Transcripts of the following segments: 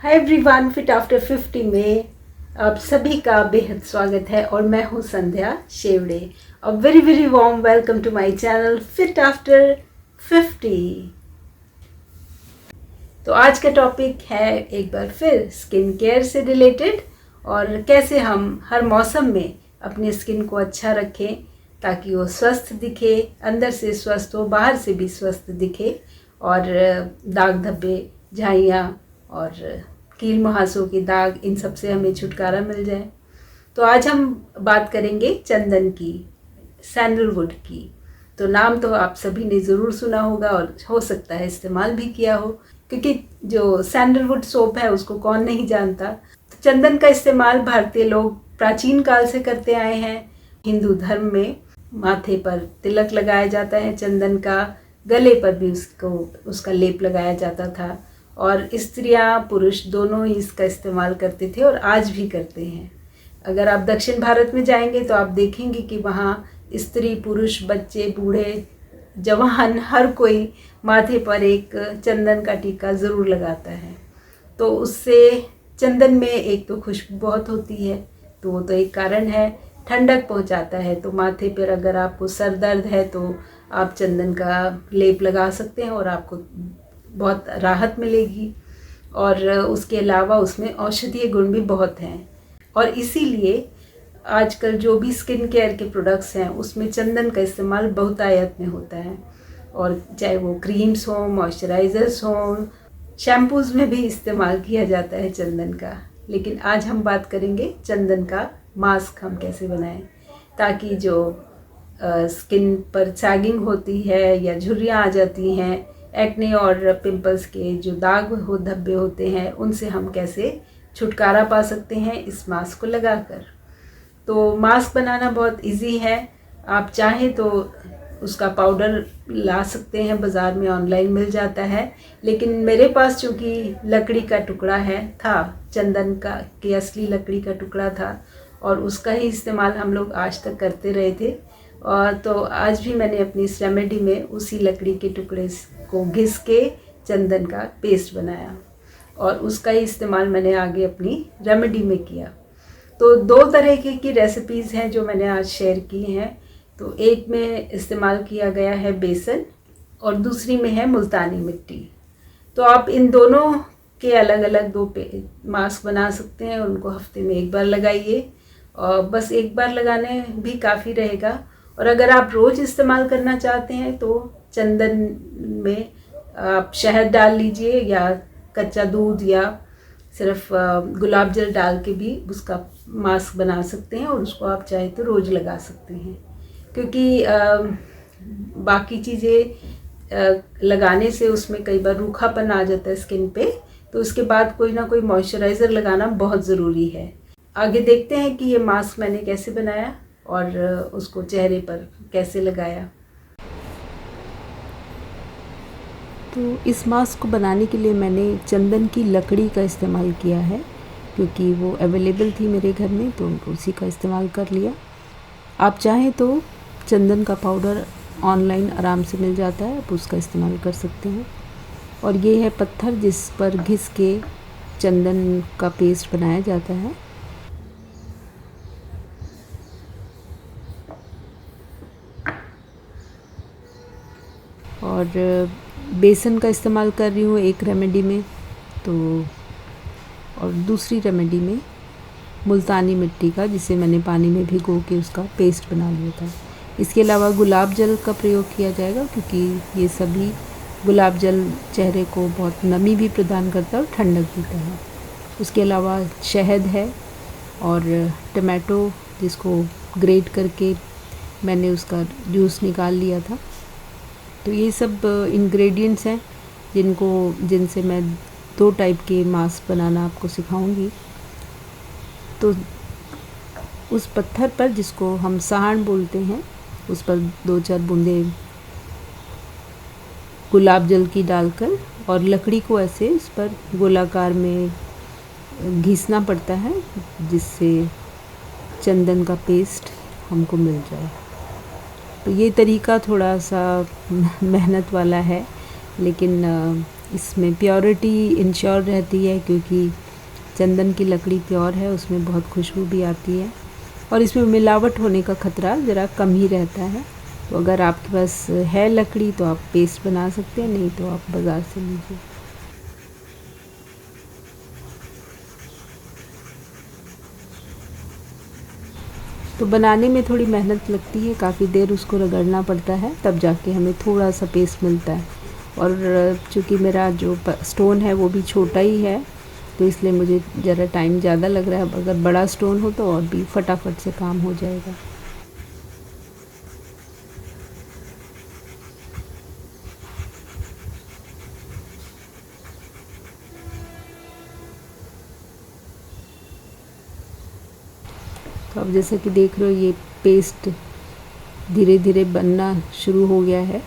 Hi everyone, fit after 50 में आप सभी का बेहद स्वागत है और मैं हूं Sandhya Shevde. A very very warm welcome to my channel fit after 50। तो आज का टॉपिक है एक बार फिर स्किन केयर से रिलेटेड और कैसे हम हर मौसम में अपने स्किन को अच्छा रखें ताकि वो स्वस्थ दिखे, अंदर से स्वस्थ हो, बाहर से भी स्वस्थ दिखे और दाग धब्बे, झाइयाँ और कील मुहासों के दाग, इन सब से हमें छुटकारा मिल जाए। तो आज हम बात करेंगे चंदन की, सैंडलवुड की। तो नाम तो आप सभी ने ज़रूर सुना होगा और हो सकता है इस्तेमाल भी किया हो, क्योंकि जो सैंडलवुड सोप है उसको कौन नहीं जानता। तो चंदन का इस्तेमाल भारतीय लोग प्राचीन काल से करते आए हैं। हिंदू धर्म में माथे पर तिलक लगाया जाता है चंदन का, गले पर भी उसका लेप लगाया जाता था और स्त्रियां पुरुष दोनों ही इसका इस्तेमाल करते थे और आज भी करते हैं। अगर आप दक्षिण भारत में जाएंगे तो आप देखेंगे कि वहाँ स्त्री पुरुष बच्चे बूढ़े जवान हर कोई माथे पर एक चंदन का टीका ज़रूर लगाता है। तो उससे चंदन में एक तो खुशबू बहुत होती है, तो वो तो एक कारण है, ठंडक पहुंचाता है। तो माथे पर अगर आपको सर दर्द है तो आप चंदन का लेप लगा सकते हैं और आपको बहुत राहत मिलेगी। और उसके अलावा उसमें औषधीय गुण भी बहुत हैं और इसीलिए आजकल जो भी स्किन केयर के प्रोडक्ट्स हैं उसमें चंदन का इस्तेमाल बहुतायत में होता है। और चाहे वो क्रीम्स हों, मॉइस्चराइज़र्स हों, शैम्पूज़ में भी इस्तेमाल किया जाता है चंदन का। लेकिन आज हम बात करेंगे चंदन का मास्क हम कैसे बनाएं ताकि जो स्किन पर सैगिंग होती है या झुर्रियाँ आ जाती हैं, एक्ने और पिंपल्स के जो दाग हो धब्बे होते हैं, उनसे हम कैसे छुटकारा पा सकते हैं इस मास्क को लगाकर। तो मास्क बनाना बहुत इजी है। आप चाहें तो उसका पाउडर ला सकते हैं, बाज़ार में ऑनलाइन मिल जाता है। लेकिन मेरे पास चूँकि लकड़ी का टुकड़ा था, चंदन का की असली लकड़ी का टुकड़ा था और उसका ही इस्तेमाल हम लोग आज तक करते रहे थे। और तो आज भी मैंने अपनी इस रेमेडी में उसी लकड़ी के टुकड़े को घिस के चंदन का पेस्ट बनाया और उसका ही इस्तेमाल मैंने आगे अपनी रेमेडी में किया। तो दो तरह की रेसिपीज़ हैं जो मैंने आज शेयर की हैं। तो एक में इस्तेमाल किया गया है बेसन और दूसरी में है मुल्तानी मिट्टी। तो आप इन दोनों के अलग अलग दो मास्क बना सकते हैं। उनको हफ्ते में एक बार लगाइए और बस एक बार लगाने भी काफ़ी रहेगा। और अगर आप रोज़ इस्तेमाल करना चाहते हैं तो चंदन में आप शहद डाल लीजिए या कच्चा दूध या सिर्फ गुलाब जल डाल के भी उसका मास्क बना सकते हैं और उसको आप चाहे तो रोज़ लगा सकते हैं। क्योंकि बाकी चीज़ें लगाने से उसमें कई बार रूखापन आ जाता है स्किन पे, तो उसके बाद कोई ना कोई मॉइस्चराइज़र लगाना बहुत ज़रूरी है। आगे देखते हैं कि ये मास्क मैंने कैसे बनाया और उसको चेहरे पर कैसे लगाया। तो इस मास्क को बनाने के लिए मैंने चंदन की लकड़ी का इस्तेमाल किया है, क्योंकि वो अवेलेबल थी मेरे घर में, तो उसी का इस्तेमाल कर लिया। आप चाहें तो चंदन का पाउडर ऑनलाइन आराम से मिल जाता है, आप उसका इस्तेमाल कर सकते हैं। और ये है पत्थर जिस पर घिस के चंदन का पेस्ट बनाया जाता है। और बेसन का इस्तेमाल कर रही हूँ एक रेमेडी में, तो और दूसरी रेमेडी में मुल्तानी मिट्टी का, जिसे मैंने पानी में भिगो के उसका पेस्ट बना लिया था। इसके अलावा गुलाब जल का प्रयोग किया जाएगा, क्योंकि ये सभी गुलाब जल चेहरे को बहुत नमी भी प्रदान करता है और ठंडक देता है। उसके अलावा शहद है और टमाटो जिसको ग्रेट करके मैंने उसका जूस निकाल लिया था। तो ये सब इंग्रेडिएंट्स हैं जिनसे मैं दो टाइप के मास्क बनाना आपको सिखाऊंगी। तो उस पत्थर पर, जिसको हम साहन बोलते हैं, उस पर 2-4 बूंदे गुलाब जल की डालकर और लकड़ी को ऐसे इस पर गोलाकार में घिसना पड़ता है, जिससे चंदन का पेस्ट हमको मिल जाए। तो ये तरीका थोड़ा सा मेहनत वाला है, लेकिन इसमें प्योरिटी इंश्योर रहती है, क्योंकि चंदन की लकड़ी प्योर है, उसमें बहुत खुशबू भी आती है और इसमें मिलावट होने का ख़तरा ज़रा कम ही रहता है। तो अगर आपके पास है लकड़ी तो आप पेस्ट बना सकते हैं, नहीं तो आप बाज़ार से लीजिए। तो बनाने में थोड़ी मेहनत लगती है, काफ़ी देर उसको रगड़ना पड़ता है, तब जाके हमें थोड़ा सा पेस्ट मिलता है। और चूँकि मेरा जो स्टोन है वो भी छोटा ही है, तो इसलिए मुझे ज़रा टाइम ज़्यादा लग रहा है। अगर बड़ा स्टोन हो तो और भी फटाफट से काम हो जाएगा। तो अब जैसे कि देख रहे हो ये पेस्ट धीरे धीरे बनना शुरू हो गया है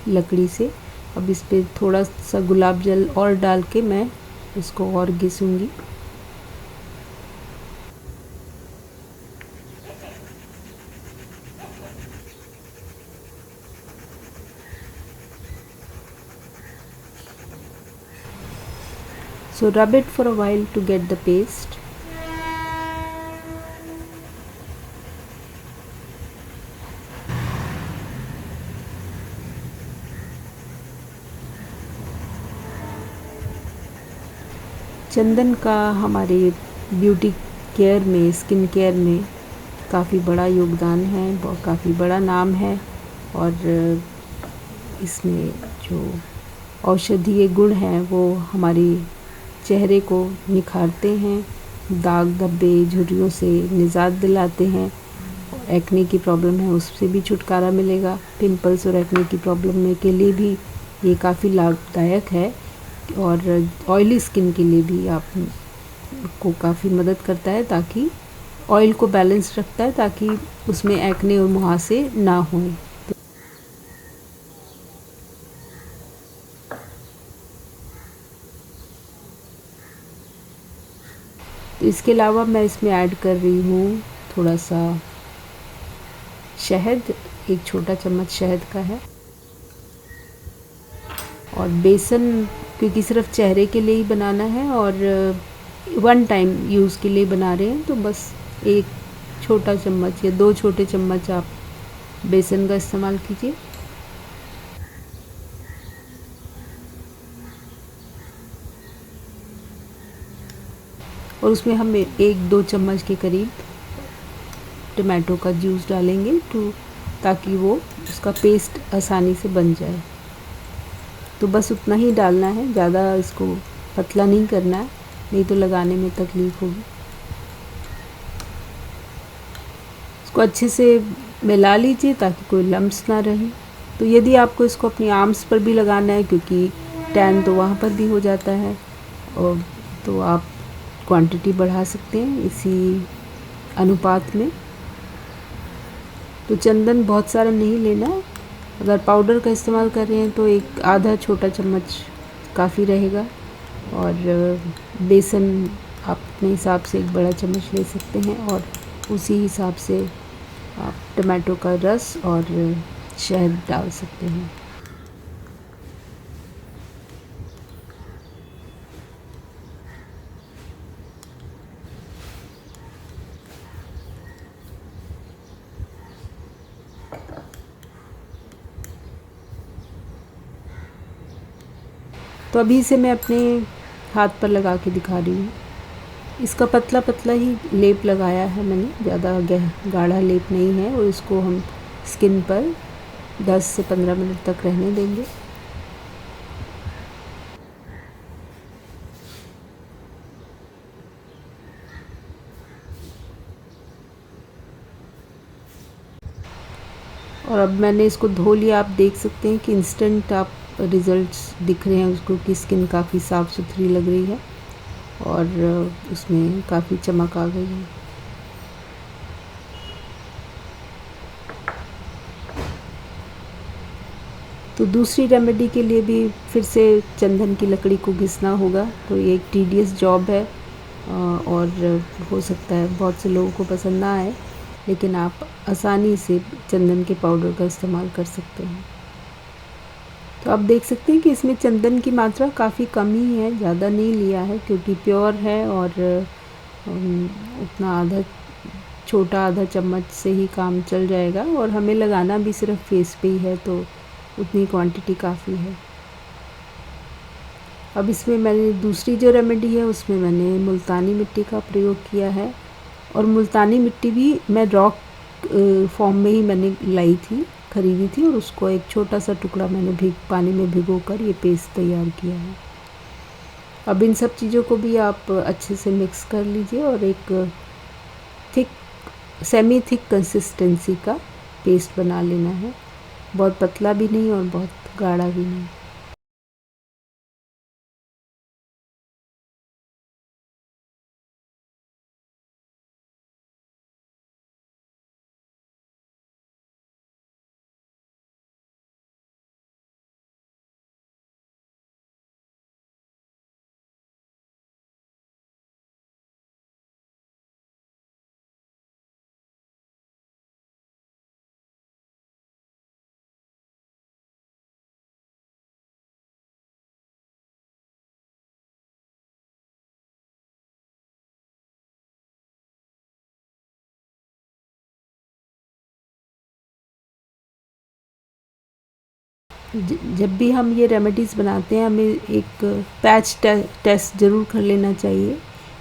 लकड़ी से। अब इस पे थोड़ा सा गुलाब जल और डाल के मैं इसको और घिसूँगी। So rub it for a while to get the paste. चंदन का हमारे ब्यूटी केयर में, स्किन केयर में काफ़ी बड़ा योगदान है, काफ़ी बड़ा नाम है। और इसमें जो औषधीय गुण हैं वो हमारे चेहरे को निखारते हैं, दाग धब्बे झुर्रियों से निजात दिलाते हैं। एक्ने की प्रॉब्लम है उससे भी छुटकारा मिलेगा। पिंपल्स और एक्ने की प्रॉब्लम में के लिए भी ये काफ़ी लाभदायक है और ऑयली स्किन के लिए भी आपको काफ़ी मदद करता है, ताकि ऑयल को बैलेंस रखता है, ताकि उसमें एक्ने और मुहासे ना हों। तो इसके अलावा मैं इसमें ऐड कर रही हूँ थोड़ा सा शहद, एक छोटा चम्मच शहद का है। और बेसन, क्योंकि सिर्फ चेहरे के लिए ही बनाना है और वन टाइम यूज़ के लिए बना रहे हैं, तो बस एक छोटा चम्मच या 2 छोटे चम्मच आप बेसन का इस्तेमाल कीजिए। और उसमें हम 1-2 चम्मच के करीब टमाटो का जूस डालेंगे ताकि वो उसका पेस्ट आसानी से बन जाए। तो बस उतना ही डालना है, ज़्यादा इसको पतला नहीं करना है, नहीं तो लगाने में तकलीफ़ होगी। इसको अच्छे से मिला लीजिए ताकि कोई लम्स ना रहे। तो यदि आपको इसको अपनी आर्म्स पर भी लगाना है, क्योंकि टैन तो वहाँ पर भी हो जाता है, और तो आप क्वांटिटी बढ़ा सकते हैं इसी अनुपात में। तो चंदन बहुत सारा नहीं लेना, अगर पाउडर का इस्तेमाल कर रहे हैं तो एक आधा छोटा चम्मच काफ़ी रहेगा। और बेसन आप अपने हिसाब से 1 बड़ा चम्मच ले सकते हैं, और उसी हिसाब से आप टमाटो का रस और शहद डाल सकते हैं। तो अभी से मैं अपने हाथ पर लगा के दिखा रही हूँ। इसका पतला पतला ही लेप लगाया है मैंने, ज़्यादा गाढ़ा लेप नहीं है। और इसको हम स्किन पर 10 से 15 मिनट तक रहने देंगे। और अब मैंने इसको धो लिया। आप देख सकते हैं कि इंस्टेंट आप रिज़ल्ट्स दिख रहे हैं उसको, कि स्किन काफ़ी साफ़ सुथरी लग रही है और उसमें काफ़ी चमक आ गई है। तो दूसरी रेमेडी के लिए भी फिर से चंदन की लकड़ी को घिसना होगा, तो ये एक टीडियस जॉब है और हो सकता है बहुत से लोगों को पसंद ना आए, लेकिन आप आसानी से चंदन के पाउडर का इस्तेमाल कर सकते हैं। तो आप देख सकते हैं कि इसमें चंदन की मात्रा काफ़ी कम ही है, ज़्यादा नहीं लिया है क्योंकि प्योर है और उतना छोटा आधा चम्मच से ही काम चल जाएगा और हमें लगाना भी सिर्फ फेस पे ही है, तो उतनी क्वांटिटी काफ़ी है। अब इसमें मैंने दूसरी जो रेमेडी है उसमें मैंने मुल्तानी मिट्टी का प्रयोग किया है और मुल्तानी मिट्टी भी मैं रॉक फॉर्म में ही मैंने लाई थी, खरीदी थी और उसको एक छोटा सा टुकड़ा मैंने पानी में भिगोकर ये पेस्ट तैयार किया है। अब इन सब चीज़ों को भी आप अच्छे से मिक्स कर लीजिए और एक सेमी थिक कंसिस्टेंसी का पेस्ट बना लेना है, बहुत पतला भी नहीं और बहुत गाढ़ा भी नहीं। जब भी हम ये रेमेडीज़ बनाते हैं हमें एक पैच टेस्ट ज़रूर कर लेना चाहिए,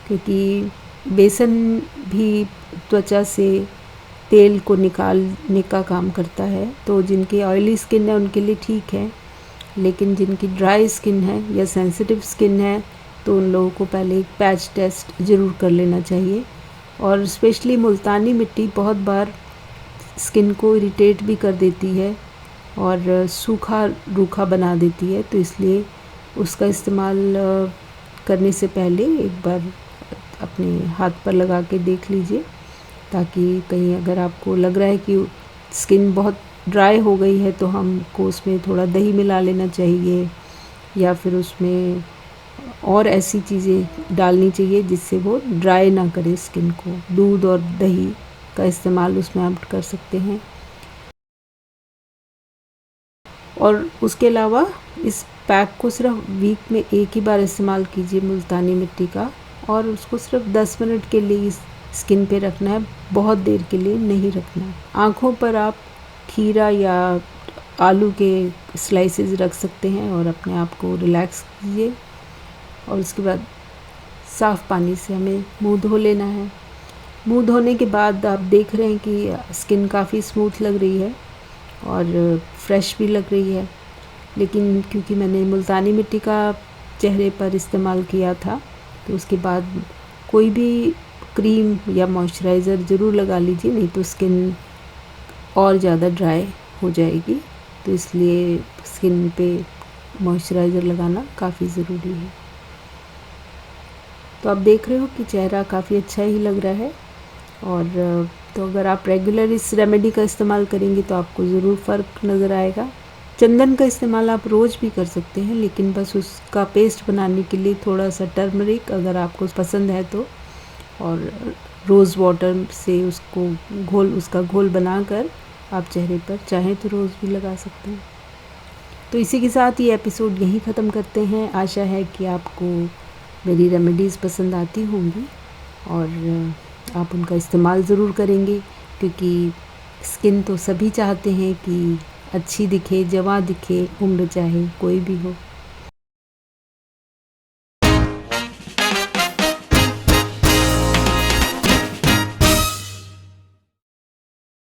क्योंकि बेसन भी त्वचा से तेल को निकालने का काम करता है। तो जिनकी ऑयली स्किन है उनके लिए ठीक है, लेकिन जिनकी ड्राई स्किन है या सेंसिटिव स्किन है तो उन लोगों को पहले एक पैच टेस्ट ज़रूर कर लेना चाहिए। और स्पेशली मुल्तानी मिट्टी बहुत बार स्किन को इरिटेट भी कर देती है और सूखा रूखा बना देती है, तो इसलिए उसका इस्तेमाल करने से पहले एक बार अपने हाथ पर लगा के देख लीजिए, ताकि कहीं अगर आपको लग रहा है कि स्किन बहुत ड्राई हो गई है तो हमको उसमें थोड़ा दही मिला लेना चाहिए या फिर उसमें और ऐसी चीज़ें डालनी चाहिए जिससे वो ड्राई ना करे स्किन को। दूध और दही का इस्तेमाल उसमें आप कर सकते हैं। और उसके अलावा इस पैक को सिर्फ वीक में एक ही बार इस्तेमाल कीजिए मुल्तानी मिट्टी का, और उसको सिर्फ 10 मिनट के लिए स्किन पे रखना है, बहुत देर के लिए नहीं रखना है। आँखों पर आप खीरा या आलू के स्लाइसेस रख सकते हैं और अपने आप को रिलैक्स कीजिए। और उसके बाद साफ़ पानी से हमें मुंह धो लेना है। मुंह धोने के बाद आप देख रहे हैं कि स्किन काफ़ी स्मूथ लग रही है और फ्रेश भी लग रही है, लेकिन क्योंकि मैंने मुल्तानी मिट्टी का चेहरे पर इस्तेमाल किया था तो उसके बाद कोई भी क्रीम या मॉइस्चराइज़र ज़रूर लगा लीजिए, नहीं तो स्किन और ज़्यादा ड्राई हो जाएगी। तो इसलिए स्किन पे मॉइस्चराइज़र लगाना काफ़ी ज़रूरी है। तो आप देख रहे हो कि चेहरा काफ़ी अच्छा ही लग रहा है। और तो अगर आप रेगुलर इस रेमेडी का इस्तेमाल करेंगे तो आपको ज़रूर फ़र्क नज़र आएगा। चंदन का इस्तेमाल आप रोज़ भी कर सकते हैं, लेकिन बस उसका पेस्ट बनाने के लिए थोड़ा सा टर्मरिक अगर आपको पसंद है तो, और रोज़ वाटर से उसका घोल बनाकर आप चेहरे पर चाहें तो रोज़ भी लगा सकते हैं। तो इसी के साथ ये एपिसोड यहीं ख़त्म करते हैं। आशा है कि आपको मेरी रेमेडीज़ पसंद आती होंगी और आप उनका इस्तेमाल ज़रूर करेंगे, क्योंकि स्किन तो सभी चाहते हैं कि अच्छी दिखे, जवां दिखे, उम्र चाहे कोई भी हो।